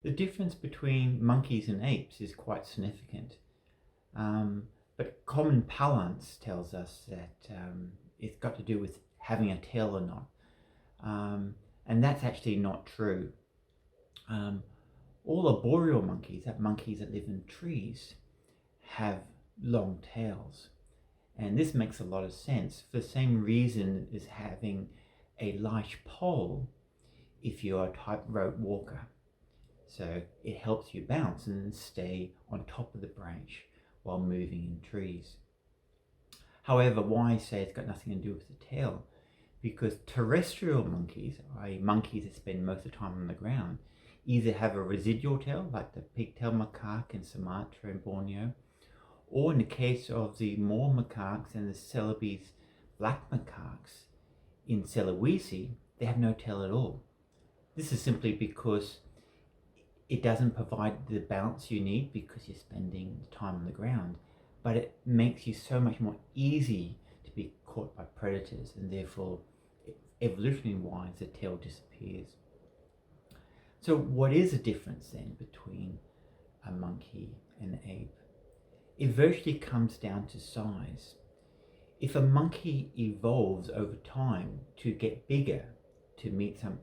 The difference between monkeys and apes is quite significant, but common parlance tells us that it's got to do with having a tail or not, and that's actually not true. All arboreal monkeys, that monkeys that live in trees, have long tails, and this makes a lot of sense for the same reason as having a light pole if you're a tightrope walker. So it helps you bounce and stay on top of the branch while moving in trees. However, why I say it's got nothing to do with the tail? Because terrestrial monkeys, i.e. monkeys that spend most of the time on the ground, either have a residual tail, like the pigtail macaque in Sumatra and Borneo, or in the case of the moor macaques and the Celebes black macaques in Sulawesi, they have no tail at all. This is simply because it doesn't provide the bounce you need because you're spending time on the ground, but it makes you so much more easy to be caught by predators, and therefore, evolutionary wise, the tail disappears. So what is the difference then between a monkey and an ape? It virtually comes down to size. If a monkey evolves over time to get bigger, to meet some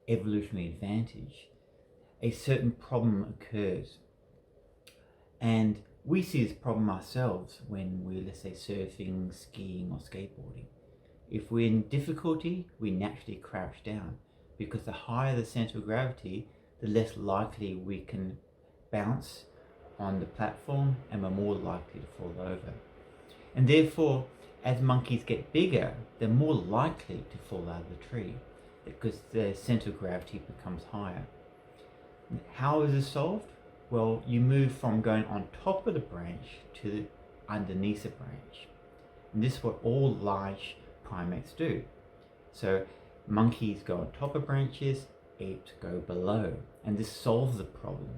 evolutionary advantage, a certain problem occurs. And we see this problem ourselves when we're, let's say, surfing, skiing, or skateboarding. If we're in difficulty, we naturally crouch down, because the higher the center of gravity, the less likely we can bounce on the platform, and we're more likely to fall over. And therefore, as monkeys get bigger, they're more likely to fall out of the tree because the center of gravity becomes higher. How is this solved? Well, you move from going on top of the branch to underneath the branch. And this is what all large primates do. So monkeys go on top of branches, apes go below. And this solves the problem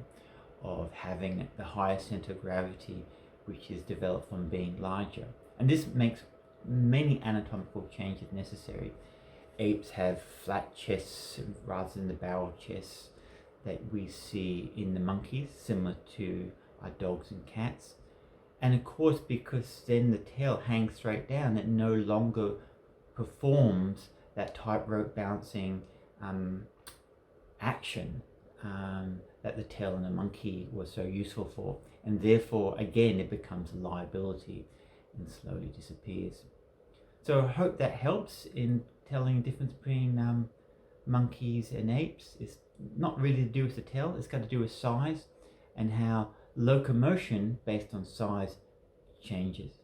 of having the higher center of gravity, which is developed from being larger. And this makes many anatomical changes necessary. Apes have flat chests rather than the barrel chests that we see in the monkeys, similar to our dogs and cats. And of course, because then the tail hangs straight down, it no longer performs that tightrope bouncing action that the tail in a monkey was so useful for. And therefore, again, it becomes a liability and slowly disappears. So I hope that helps in telling the difference between monkeys and apes. It's not really to do with the tail, it's got to do with size and how locomotion based on size changes.